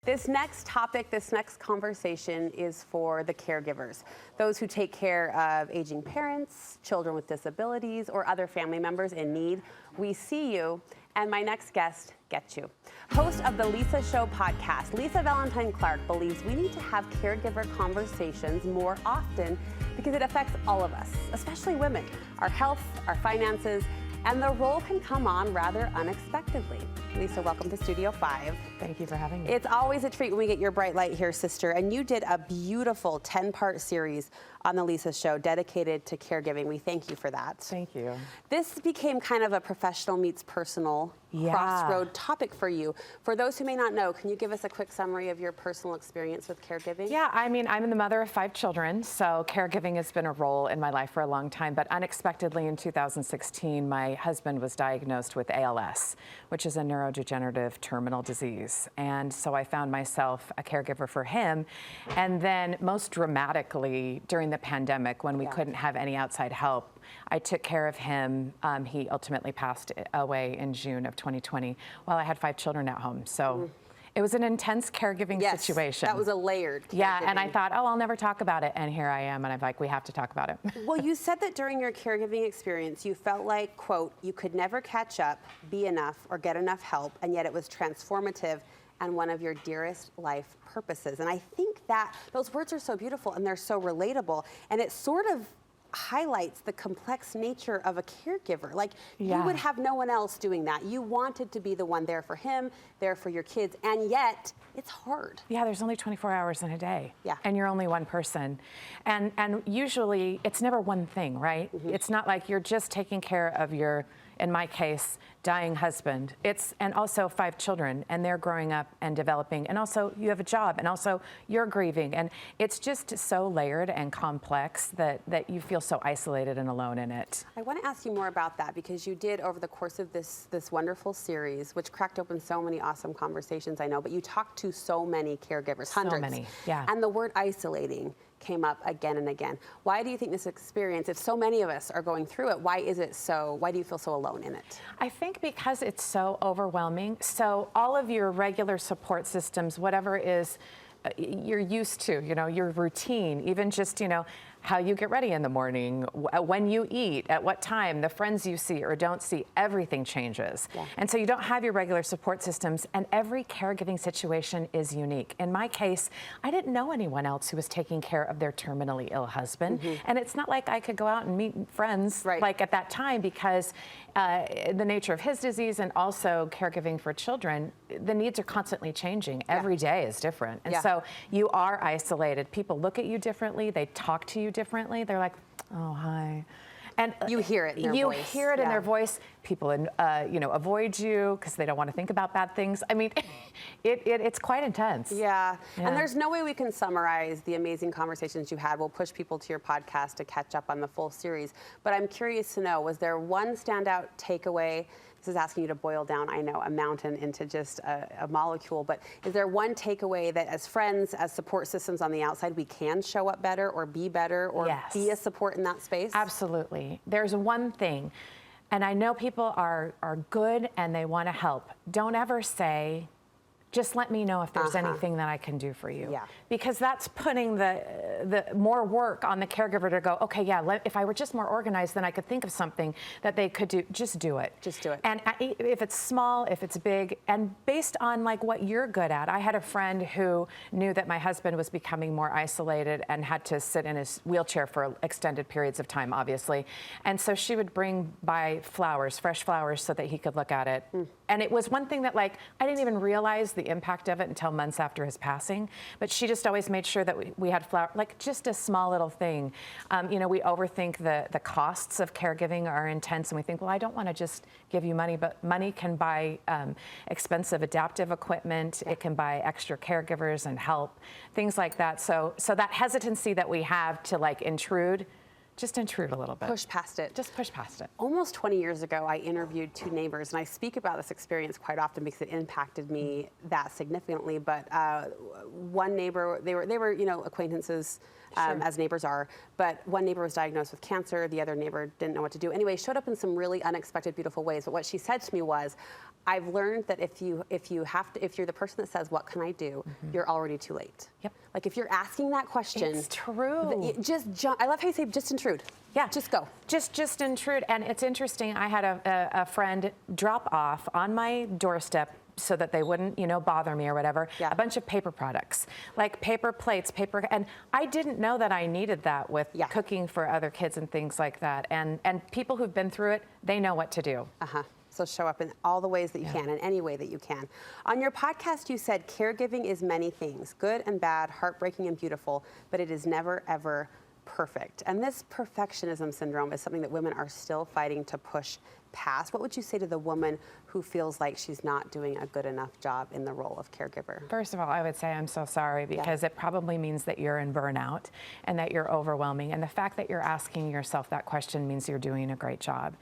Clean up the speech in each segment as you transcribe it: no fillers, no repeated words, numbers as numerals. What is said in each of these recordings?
This next topic, this next conversation is for the caregivers, those who take care of aging parents, children with disabilities, or other family members in need. We see you, and my next guest gets you. Host of the Lisa Show podcast, Lisa Valentine Clark believes we need to have caregiver conversations more often because it affects all of us, especially women, our health, our finances, and the role can come on rather unexpectedly. Lisa, welcome to Studio 5. Thank you for having me. It's always a treat when we get your bright light here, sister. And you did a beautiful 10-part series on the Lisa Show dedicated to caregiving. We thank you for that. Thank you. This became kind of a professional meets personal crossroad topic for you. For those who may not know, can you give us a quick summary of your personal experience with caregiving? Yeah, I mean, I'm the mother of 5 children, so caregiving has been a role in my life for a long time, but unexpectedly in 2016, my husband was diagnosed with ALS, which is a neurodegenerative terminal disease. And so I found myself a caregiver for him. And then most dramatically during the pandemic, when we couldn't have any outside help, I took care of him. He ultimately passed away in June of 2020 while I had 5 children at home. So it was an intense caregiving situation. That was a layered caregiving. Yeah, and I thought, oh, I'll never talk about it. And here I am, and I'm like, we have to talk about it. Well, you said that during your caregiving experience, you felt like, quote, you could never catch up, be enough, or get enough help, and yet it was transformative and one of your dearest life purposes. And I think that those words are so beautiful and they're so relatable, and it sort of highlights the complex nature of a caregiver. Like, you would have no one else doing that. You wanted to be the one there for him, there for your kids, and yet it's hard. Yeah, there's only 24 hours in a day. Yeah. And you're only one person. And usually it's never one thing, right? It's not like you're just taking care of your, in my case, dying husband. And also 5 children, and they're growing up and developing, and also you have a job, and also you're grieving, and it's just so layered and complex that you feel so isolated and alone in it. I want to ask you more about that, because you did, over the course of this wonderful series, which cracked open so many awesome conversations, I know, but you talked to so many caregivers, hundreds. So many, yeah. And the word isolating came up again and again. Why do you think this experience, if so many of us are going through it, why do you feel so alone in it? I think because it's so overwhelming. So all of your regular support systems, whatever is you're used to, your routine, even just, how you get ready in the morning, when you eat, at what time, the friends you see or don't see, everything changes. Yeah. And so you don't have your regular support systems, and every caregiving situation is unique. In my case, I didn't know anyone else who was taking care of their terminally ill husband. And it's not like I could go out and meet friends like at that time, because the nature of his disease and also caregiving for children, the needs are constantly changing. Every day is different. And so you are isolated. People look at you differently. They talk to you differently. They're like, oh, hi. And you hear it in their voice. You hear it in their voice. People, avoid you because they don't want to think about bad things. I mean, it's quite intense. Yeah. And there's no way we can summarize the amazing conversations you had. We'll push people to your podcast to catch up on the full series. But I'm curious to know, was there one standout takeaway? This is asking you to boil down, I know, a mountain into just a molecule, but is there one takeaway that as friends, as support systems on the outside, we can show up better or be be a support in that space? Absolutely. There's one thing, and I know people are good and they want to help. Don't ever say, just let me know if there's anything that I can do for you. Yeah. Because that's putting the more work on the caregiver to go, okay, if I were just more organized, then I could think of something that they could do. Just do it. Just do it. And if it's small, if it's big, and based on like what you're good at. I had a friend who knew that my husband was becoming more isolated and had to sit in his wheelchair for extended periods of time, obviously. And so she would bring by flowers, fresh flowers, so that he could look at it. And it was one thing that, like, I didn't even realize the impact of it until months after his passing. But she just always made sure that we had flowers, like just a small little thing. We overthink the costs of caregiving are intense, and we think, well, I don't want to just give you money, but money can buy expensive adaptive equipment. It can buy extra caregivers and help, things like that. So that hesitancy that we have to like intrude just intrude a little bit. Push past it. Just push past it. Almost 20 years ago, I interviewed two neighbors, and I speak about this experience quite often because it impacted me that significantly. But one neighbor, they were acquaintances, as neighbors are. But one neighbor was diagnosed with cancer. The other neighbor didn't know what to do. Anyway, showed up in some really unexpected, beautiful ways. But what she said to me was, I've learned that if you're the person that says, "What can I do?" you're already too late. Yep. Like if you're asking that question, It's true. just jump. I love how you say, "Just intrude." Yeah. Just go. Just intrude. And it's interesting, I had a friend drop off on my doorstep so that they wouldn't, bother me or whatever, a bunch of paper products, like paper plates, and I didn't know that I needed that with cooking for other kids and things like that. And people who've been through it, they know what to do. So show up in all the ways that you can, in any way that you can. On your podcast, you said caregiving is many things, good and bad, heartbreaking and beautiful, but it is never, ever perfect. And this perfectionism syndrome is something that women are still fighting to push past. What would you say to the woman who feels like she's not doing a good enough job in the role of caregiver? First of all, I would say I'm so sorry, because it probably means that you're in burnout and that you're overwhelming. And the fact that you're asking yourself that question means you're doing a great job.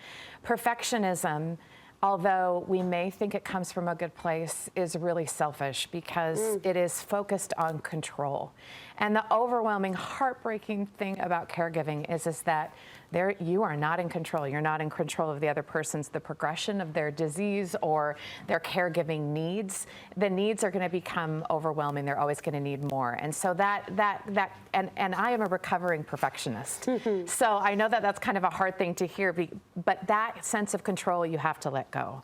Perfectionism, although we may think it comes from a good place, is really selfish because it is focused on control. And the overwhelming, heartbreaking thing about caregiving is that you are not in control. You're not in control of the other the progression of their disease or their caregiving needs. The needs are going to become overwhelming. They're always going to need more. And so and I am a recovering perfectionist. So I know that that's kind of a hard thing to hear, but that sense of control you have to let go.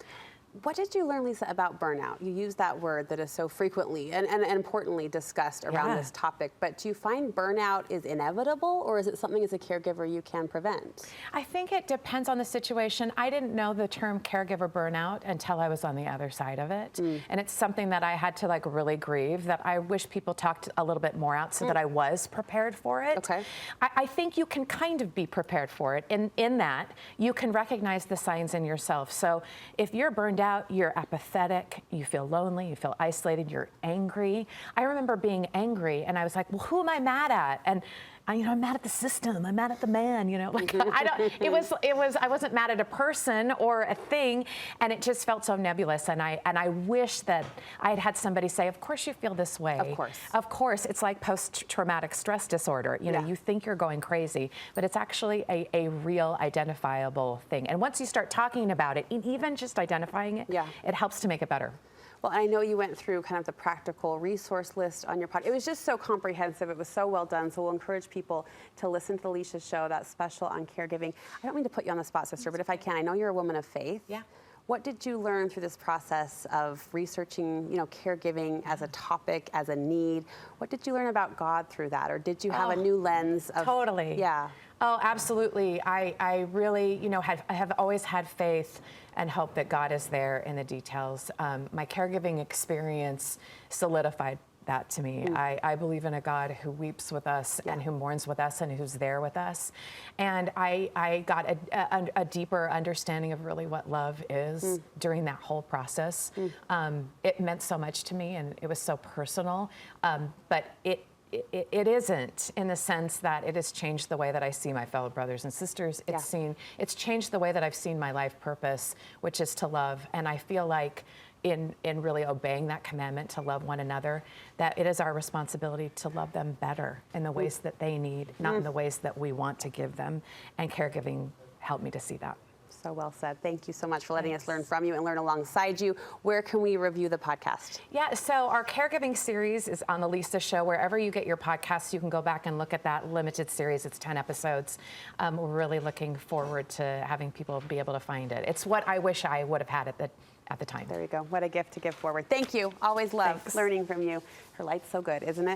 What did you learn, Lisa, about burnout? You use that word that is so frequently and importantly discussed around this topic, but do you find burnout is inevitable, or is it something as a caregiver you can prevent? I think it depends on the situation. I didn't know the term caregiver burnout until I was on the other side of it. And it's something that I had to really grieve, that I wish people talked a little bit more out so that I was prepared for it. Okay. I think you can kind of be prepared for it in that you can recognize the signs in yourself. So if you're burned out, you're apathetic, you feel lonely, you feel isolated, you're angry. I remember being angry and I was like, well, who am I mad at? And I'm mad at the system. I'm mad at the man. I wasn't mad at a person or a thing, and it just felt so nebulous. And I wish that I had somebody say, "Of course you feel this way. Of course. Of course." It's like post-traumatic stress disorder. You think you're going crazy, but it's actually a real identifiable thing. And once you start talking about it, even just identifying it, it helps to make it better. Well, I know you went through kind of the practical resource list on your podcast. It was just so comprehensive. It was so well done. So we'll encourage people to listen to Lisa's show, that special on caregiving. I don't mean to put you on the spot, sister, but if I can, I know you're a woman of faith. Yeah. What did you learn through this process of researching, caregiving as a topic, as a need? What did you learn about God through that? Or did you have a new lens of... Totally. Yeah. Oh, absolutely. I really, I have always had faith and hope that God is there in the details. My caregiving experience solidified that to me. I believe in a God who weeps with us and who mourns with us and who's there with us. And I got a deeper understanding of really what love is during that whole process. It meant so much to me, and it was so personal, but it isn't, in the sense that it has changed the way that I see my fellow brothers and sisters. It's changed the way that I've seen my life purpose, which is to love. And I feel like in really obeying that commandment to love one another, that it is our responsibility to love them better in the ways that they need, not in the ways that we want to give them. And caregiving helped me to see that. So well said. Thank you so much for letting us learn from you and learn alongside you. Where can we review the podcast? Yeah, so our caregiving series is on the Lisa Show. Wherever you get your podcasts, you can go back and look at that limited series. It's 10 episodes. We're really looking forward to having people be able to find it. It's what I wish I would have had at the time. There you go. What a gift to give forward. Thank you. Always love learning from you. Her light's so good, isn't it?